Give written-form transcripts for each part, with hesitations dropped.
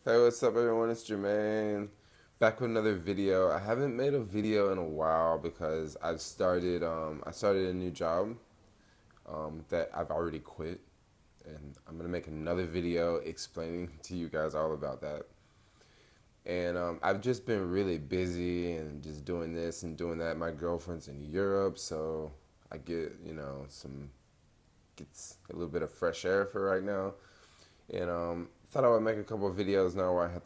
Hey, what's up, everyone? It's Jermaine. Back with another video. I haven't made a video in a while because I started a new job that I've already quit, and I'm gonna make another video explaining to you guys all about that. And I've just been really busy and just doing this and doing that. My girlfriend's in Europe, so I get some gets a little bit of fresh air for right now. And thought I would make a couple of videos now where I had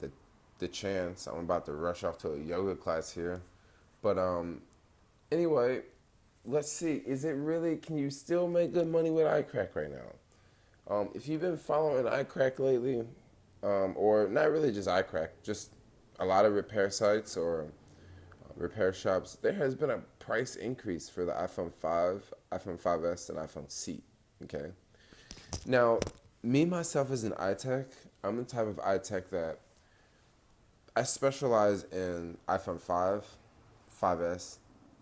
the chance. I'm about to rush off to a yoga class here. But anyway, let's see. Is it really, can you still make good money with iCrack right now? If you've been following iCrack lately, or not really just iCrack, just a lot of repair sites or repair shops, there has been a price increase for the iPhone 5, iPhone 5S, and iPhone C. Okay. Now, me myself as an iTech, I'm the type of iTech that I specialize in iPhone 5, 5S,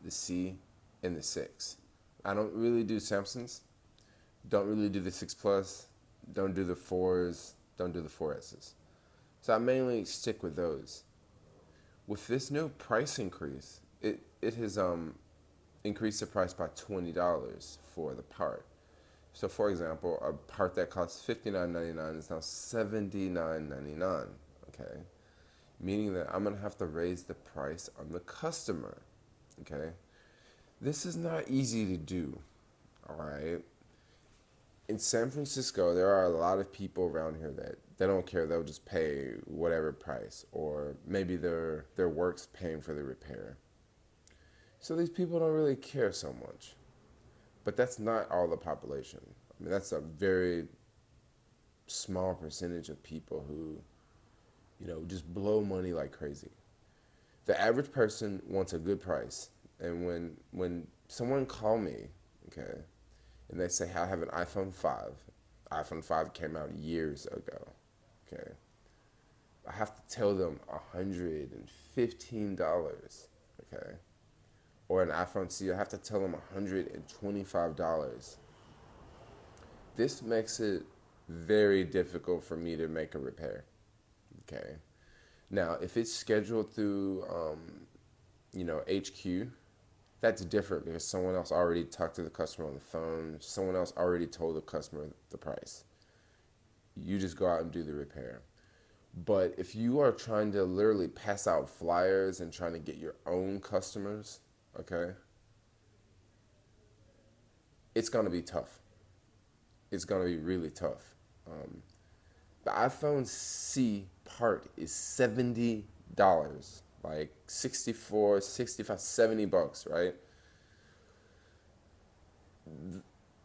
the C, and the 6. I don't really do Samsungs, don't really do the 6 Plus, don't do the 4s, don't do the 4Ss. So I mainly stick with those. With this new price increase, it has increased the price by $20 for the part. So, for example, a part that costs $59.99 is now $79.99. Okay, meaning that I'm gonna have to raise the price on the customer. Okay, this is not easy to do. All right. In San Francisco, there are a lot of people around here that they don't care. They'll just pay whatever price, or maybe their work's paying for the repair. So these people don't really care so much. But that's not all the population. I mean, that's a very small percentage of people who, just blow money like crazy. The average person wants a good price. And when someone call me, okay, and they say, "Hey, I have an iPhone 5. iPhone 5 came out years ago." Okay. I have to tell them $115. Okay. Or an iPhone C, I have to tell them $125. This makes it very difficult for me to make a repair. Okay. Now, if it's scheduled through, HQ, that's different because someone else already talked to the customer on the phone. Someone else already told the customer the price. You just go out and do the repair. But if you are trying to literally pass out flyers and trying to get your own customers, okay, it's going to be tough. It's going to be really tough. The iPhone C part is $70, like 64, 65, $70, right?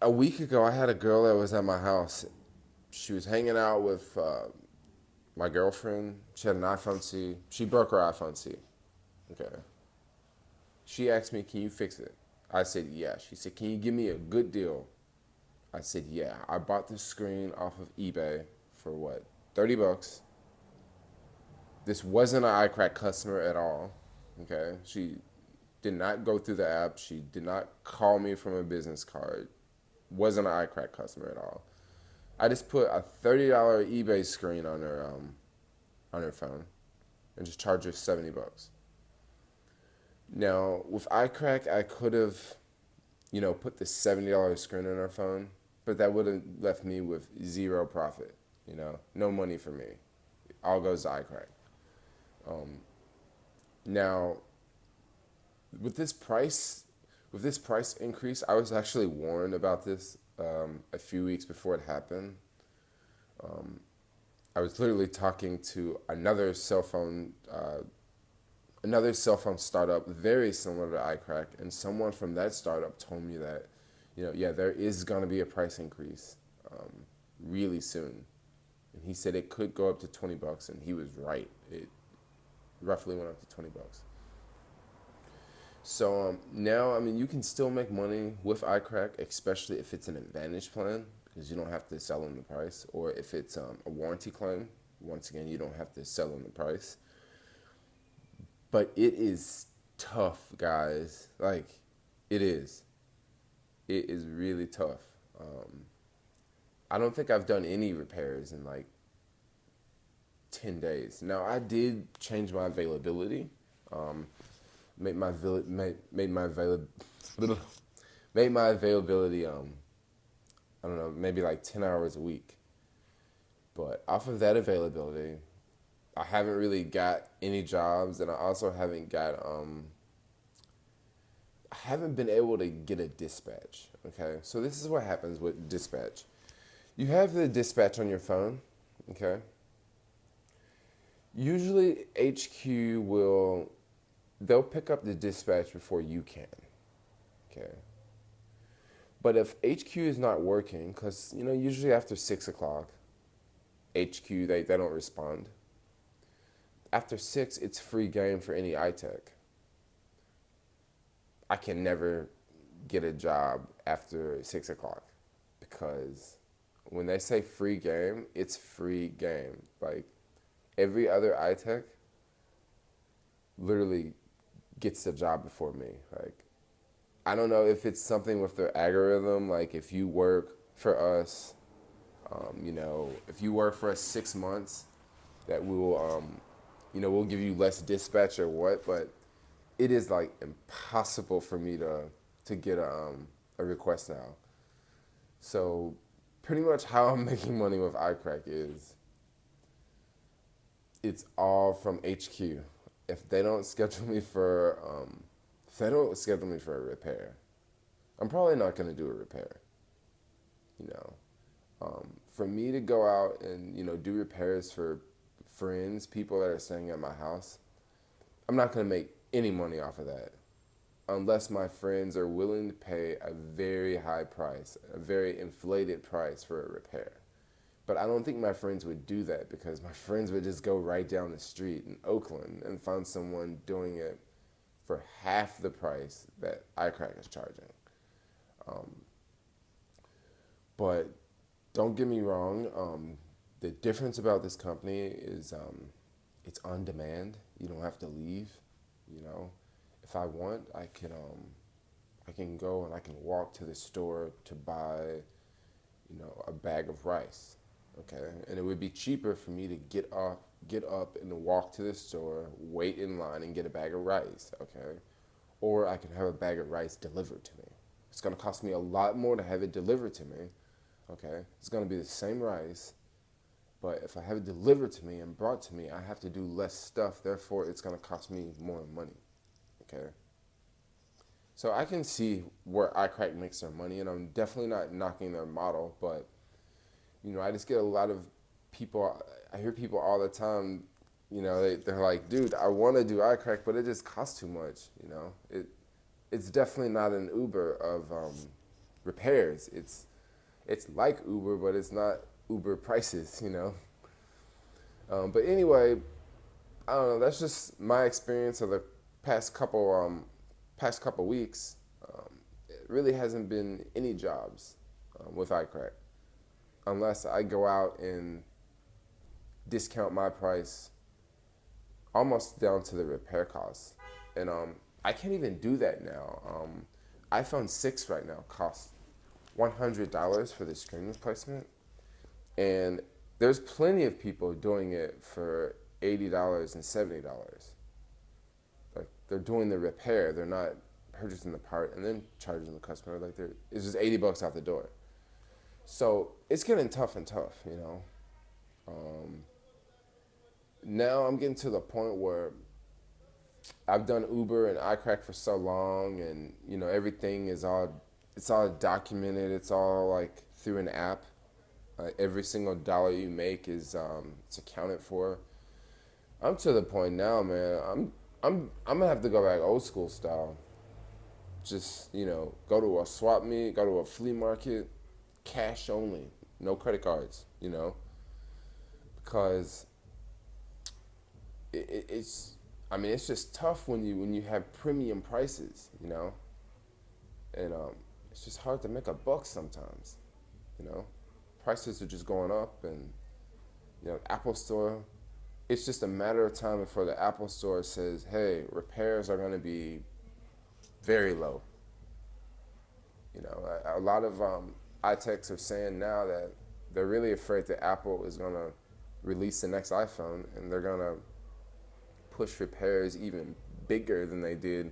A week ago, I had a girl that was at my house. She was hanging out with my girlfriend. She had an iPhone C. She broke her iPhone C. Okay. She asked me, "Can you fix it?" I said, "Yeah." She said, "Can you give me a good deal?" I said, "Yeah." I bought the screen off of eBay for what, $30. This wasn't an iCrack customer at all. Okay. She did not go through the app. She did not call me from a business card. Wasn't an iCrack customer at all. I just put a $30 eBay screen on her phone and just charged her $70. Now with iCrack, I could have, put the $70 screen on her phone, but that would have left me with zero profit. No money for me. All goes to iCrack. Now with this price, increase, I was actually warned about this a few weeks before it happened. I was literally talking to another cell phone startup very similar to iCrack, and someone from that startup told me that, yeah, there is going to be a price increase really soon. And he said it could go up to $20, and he was right. It roughly went up to $20. So now, I mean, you can still make money with iCrack, especially if it's an Advantage plan, because you don't have to sell them the price, or if it's a warranty claim. Once again, you don't have to sell them the price. But it is tough, guys. Like, it is. It is really tough. I don't think I've done any repairs in like 10 days. Now I did change my availability, um, made my made my made my availability. I don't know, maybe like 10 hours a week. But off of that availability, I haven't really got any jobs, and I also I haven't been able to get a dispatch. Okay, so this is what happens with dispatch. You have the dispatch on your phone. Okay. Usually HQ they'll pick up the dispatch before you can. Okay. But if HQ is not working, because usually after 6 o'clock, HQ they don't respond. After 6, it's free game for any iTech. I can never get a job after 6 o'clock because when they say free game, it's free game. Like every other iTech literally gets the job before me. Like I don't know if it's something with their algorithm. Like if you work for us, if you work for us 6 months, that we'll give you less dispatch or what. But it is like impossible for me to get a request now. So pretty much how I'm making money with iCracked is it's all from HQ. If they don't schedule me for a repair, I'm probably not gonna do a repair. You know, for me to go out and do repairs for friends, people that are staying at my house, I'm not gonna make any money off of that unless my friends are willing to pay a very high price, a very inflated price for a repair. But I don't think my friends would do that because my friends would just go right down the street in Oakland and find someone doing it for half the price that iCracked is charging. But don't get me wrong, the difference about this company is it's on demand. You don't have to leave. If I want, I can go and I can walk to the store to buy, a bag of rice. Okay, and it would be cheaper for me to get up and walk to the store, wait in line and get a bag of rice. Okay, or I can have a bag of rice delivered to me. It's gonna cost me a lot more to have it delivered to me. Okay, it's gonna be the same rice, but if I have it delivered to me and brought to me, I have to do less stuff. Therefore, it's gonna cost me more money. Okay. So I can see where iCracked makes their money, and I'm definitely not knocking their model, but I just get a lot of people. I hear people all the time. They're like, "Dude, I want to do iCracked, but it just costs too much." It's definitely not an Uber of repairs. It's like Uber, but it's not Uber prices. But anyway, I don't know. That's just my experience of the past couple weeks. It really hasn't been any jobs with iCracked unless I go out and discount my price almost down to the repair costs. And I can't even do that now. iPhone 6 right now costs $100 for the screen replacement, and there's plenty of people doing it for $80 and $70. Like they're doing the repair, they're not purchasing the part and then charging the customer. Like it's just $80 out the door. So it's getting tough and tough. Now I'm getting to the point where I've done Uber and iCracked for so long, and everything is it's all documented. It's all like through an app. Every single dollar you make is it's accounted for. I'm to the point now, man. I'm gonna have to go back old school style. Just go to a swap meet, go to a flea market, cash only, no credit cards. Because it's just tough when you have premium prices, and it's just hard to make a buck sometimes. Prices are just going up, and Apple Store. It's just a matter of time before the Apple Store says, "Hey, repairs are going to be very low." A lot of iTechs are saying now that they're really afraid that Apple is going to release the next iPhone, and they're gonna push repairs even bigger than they did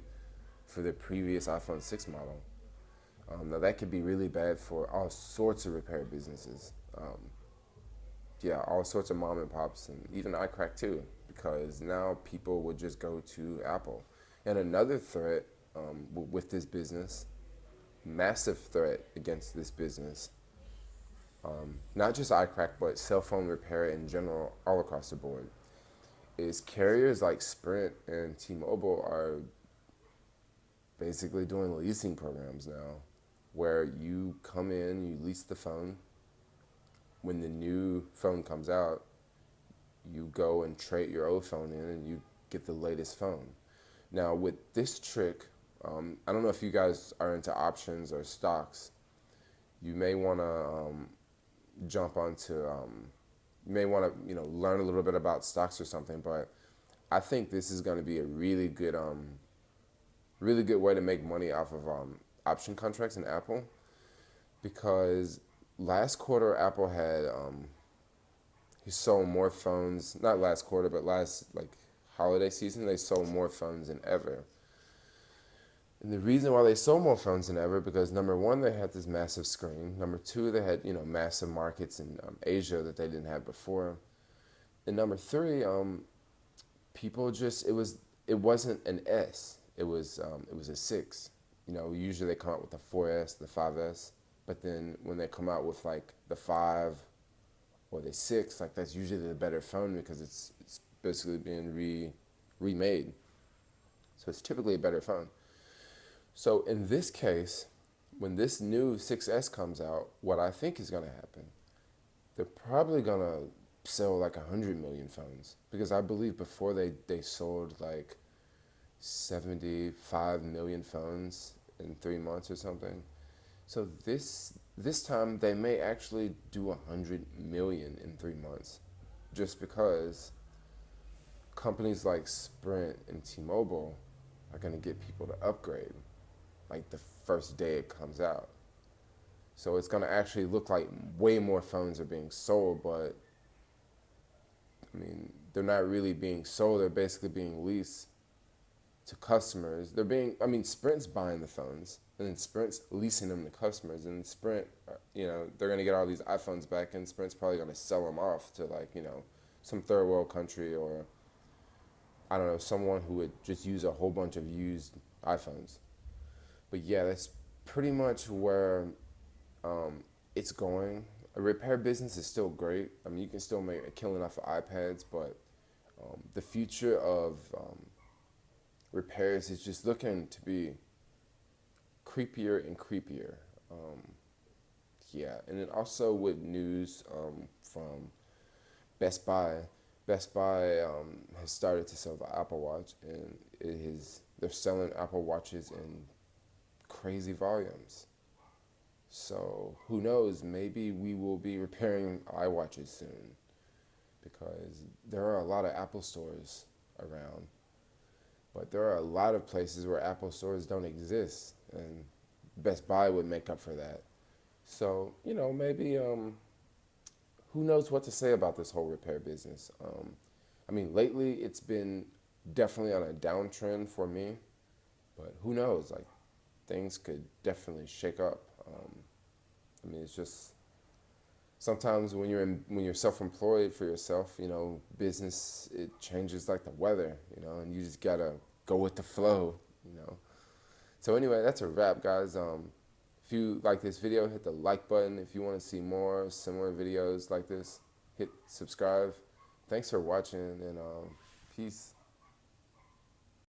for the previous iPhone 6 model. Now that could be really bad for all sorts of repair businesses. Yeah, all sorts of mom and pops, and even iCracked too, because now people would just go to Apple. And another threat with this business, massive threat against this business, not just iCracked, but cell phone repair in general, all across the board, is carriers like Sprint and T-Mobile are basically doing leasing programs now, where you come in, you lease the phone. When the new phone comes out, you go and trade your old phone in and you get the latest phone. Now with this trick, I don't know if you guys are into options or stocks. You may want to jump onto, you may want to learn a little bit about stocks or something. But I think this is going to be a really good way to make money off of option contracts in Apple, because last quarter Apple had he sold more phones, not last quarter, but last holiday season, they sold more phones than ever. And the reason why they sold more phones than ever, because number one, they had this massive screen. Number two, they had massive markets in Asia that they didn't have before. And number three, people just it wasn't an S, it was a 6. Usually they come out with the 4S, the 5S, but then when they come out with the 5 or the 6, that's usually the better phone, because it's basically being remade. So it's typically a better phone. So in this case, when this new 6S comes out, what I think is going to happen, they're probably going to sell 100 million phones, because I believe before they sold 75 million phones in 3 months or something. So this time they may actually do 100 million in 3 months, just because companies like Sprint and T-Mobile are going to get people to upgrade the first day it comes out. So it's going to actually look like way more phones are being sold, but they're not really being sold. They're basically being leased to customers. Sprint's buying the phones, and then Sprint's leasing them to customers, and Sprint, they're going to get all these iPhones back, and Sprint's probably going to sell them off to some third world country, or I don't know, someone who would just use a whole bunch of used iPhones. But yeah, that's pretty much where it's going. A repair business is still great. You can still make a killing off of iPads, but the future of repairs is just looking to be creepier and creepier. Yeah, and then also with news from Best Buy. Best Buy has started to sell the Apple Watch, and they're selling Apple Watches in crazy volumes. So who knows, maybe we will be repairing iWatches soon, because there are a lot of Apple stores around, but there are a lot of places where Apple stores don't exist, and Best Buy would make up for that. So, maybe, who knows what to say about this whole repair business. Lately it's been definitely on a downtrend for me, but who knows, things could definitely shake up. It's just sometimes when you're self-employed for yourself, business, it changes like the weather, and you just gotta go with the flow. So anyway, that's a wrap, guys. If you like this video, hit the like button. If you want to see more similar videos like this, hit subscribe. Thanks for watching, and peace.